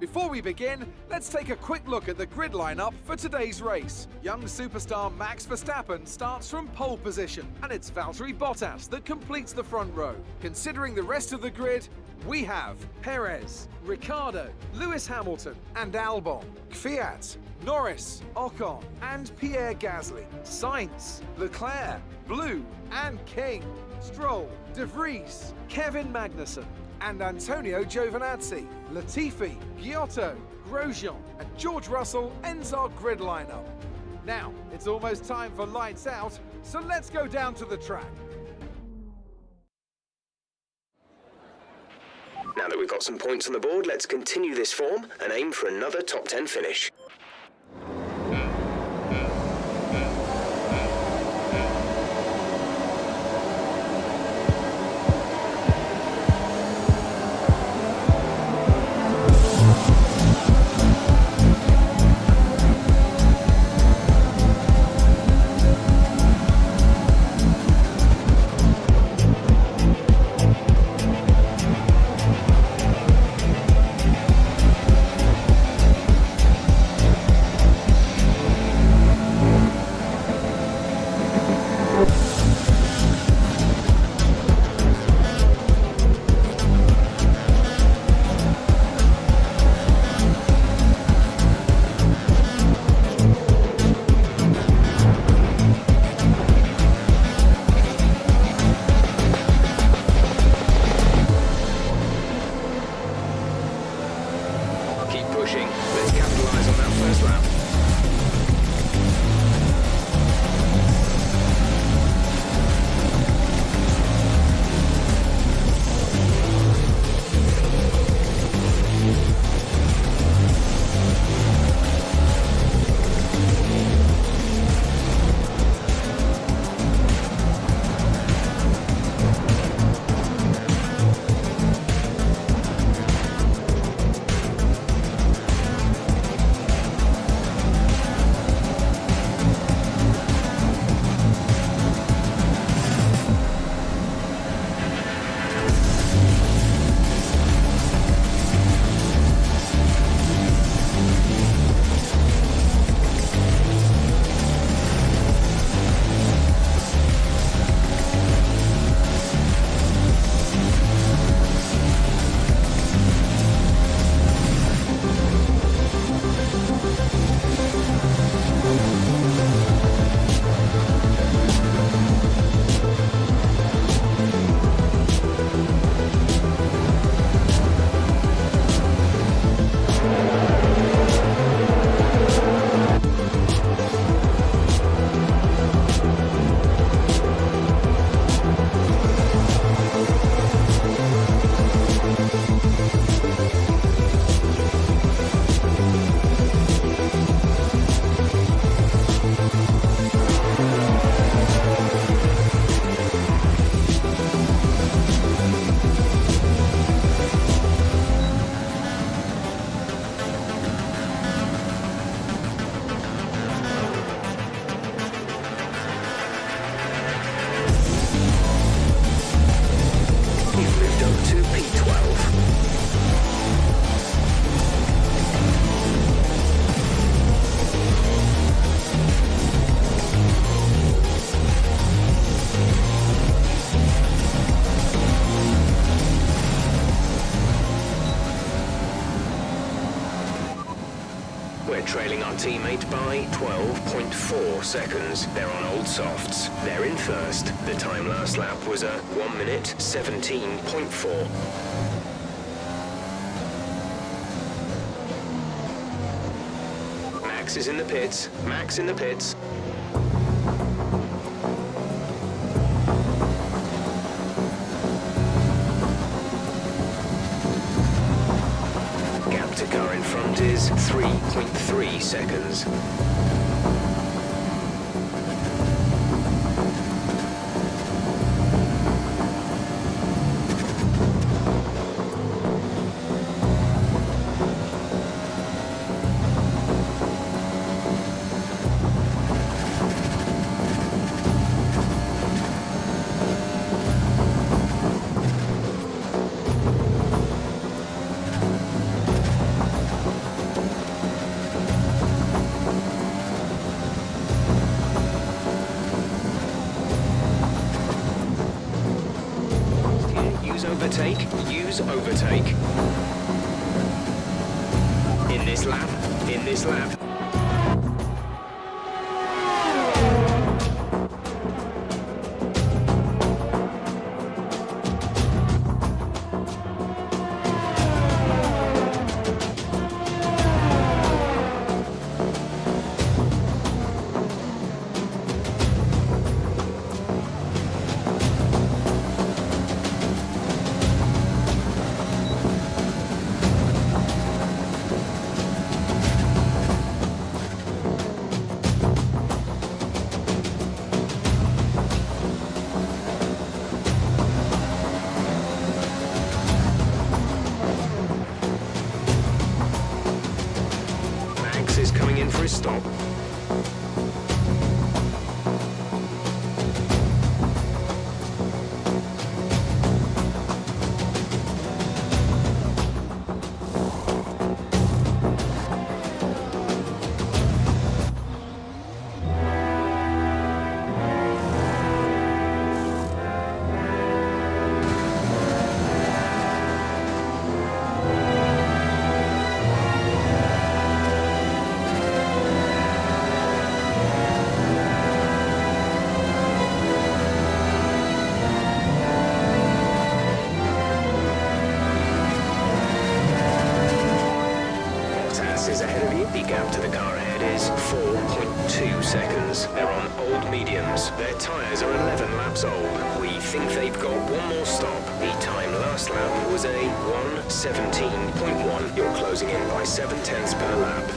Before we begin, let's take a quick look at the grid lineup for today's race. Young superstar Max Verstappen starts from pole position, and it's Valtteri Bottas that completes the front row. Considering the rest of the grid, we have Perez, Ricciardo, Lewis Hamilton and Albon, Kvyat, Norris, Ocon and Pierre Gasly, Sainz, Leclerc, Blue and King, Stroll, De Vries, Kevin Magnussen and Antonio Giovinazzi, Latifi, Giotto, Grosjean and George Russell ends our grid lineup. Now, it's almost time for lights out, so let's go down to the track. Now that we've got some points on the board, let's continue this form and aim for another top 10 finish. Trailing our teammate by 12.4 seconds. They're on old softs. They're in first. The time last lap was a 1 minute 17.4. Max is in the pits. Max in the pits. Gap to car in front is 3.3 seconds. close overtake. In this lap. Is coming in for his stop. Is ahead of you. The gap to the car ahead is 4.2 seconds. They're on old mediums. Their tyres are 11 laps old. We think they've got one more stop. The time last lap was a 1:17.1. You're closing in by 0.7 per lap.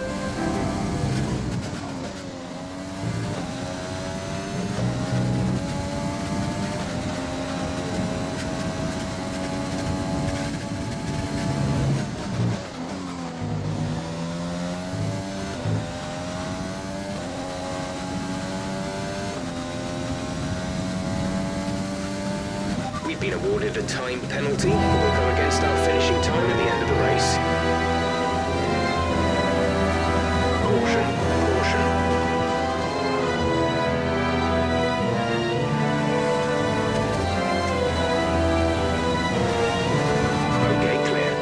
We've been awarded a time penalty. We'll go against our finishing time at the end of the race. Caution, caution. Okay, clear.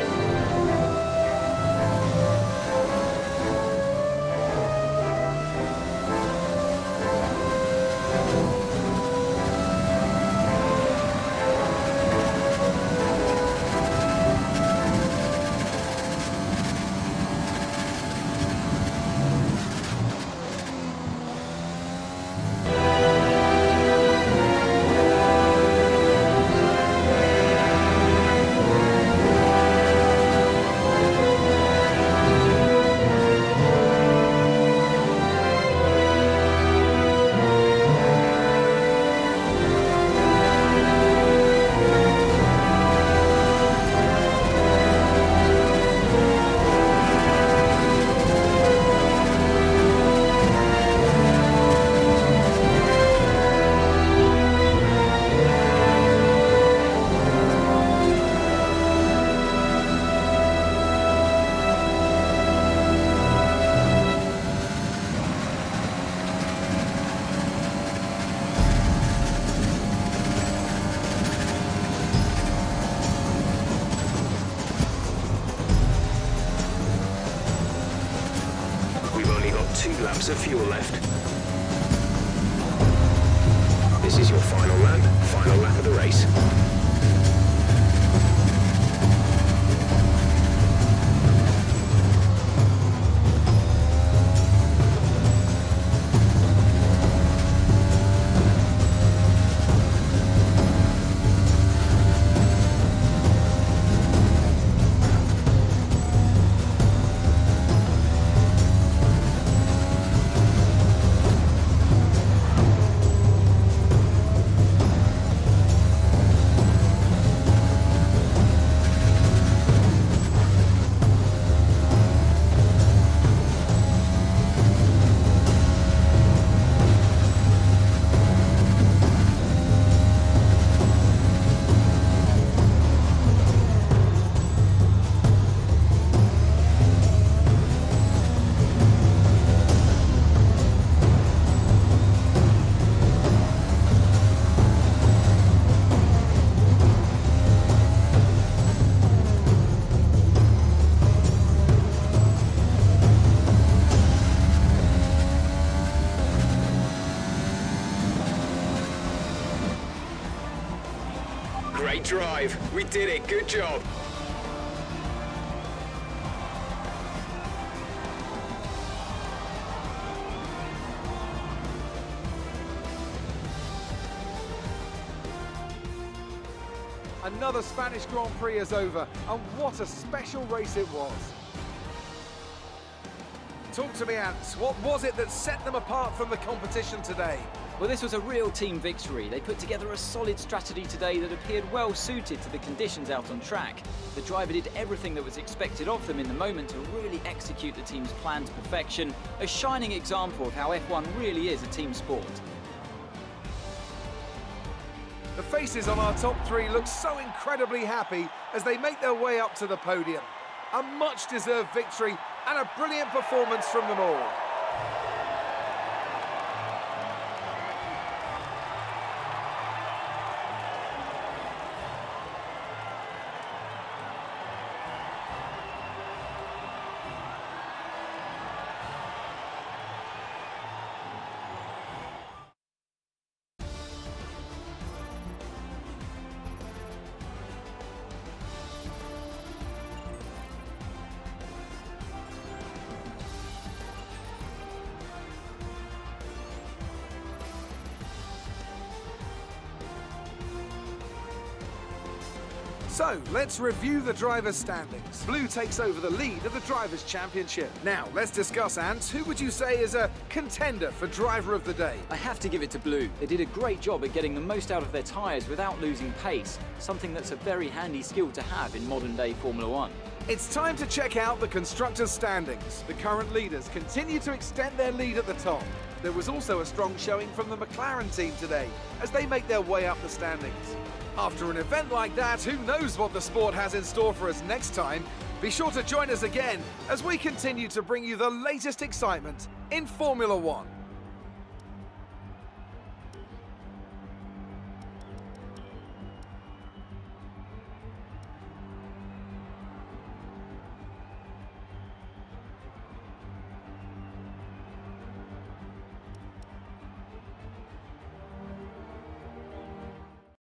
Laps of fuel left. This is your final lap of the race. drive. We did it. Good job. Another Spanish Grand Prix is over, and what a special race it was. Talk to me, Ants. What was it that set them apart from the competition today? Well, this was a real team victory. They put together a solid strategy today that appeared well suited to the conditions out on track. The driver did everything that was expected of them in the moment to really execute the team's plan to perfection, a shining example of how F1 really is a team sport. The faces on our top three look so incredibly happy as they make their way up to the podium. A much-deserved victory and a brilliant performance from them all. So, let's review the drivers' standings. Blue takes over the lead of the Drivers' Championship. Now, let's discuss, Ants. Who would you say is a contender for Driver of the Day? I have to give it to Blue. They did a great job at getting the most out of their tyres without losing pace, something that's a very handy skill to have in modern-day Formula One. It's time to check out the constructors' standings. The current leaders continue to extend their lead at the top. There was also a strong showing from the McLaren team today as they make their way up the standings. After an event like that, who knows what the sport has in store for us next time? Be sure to join us again as we continue to bring you the latest excitement in Formula One.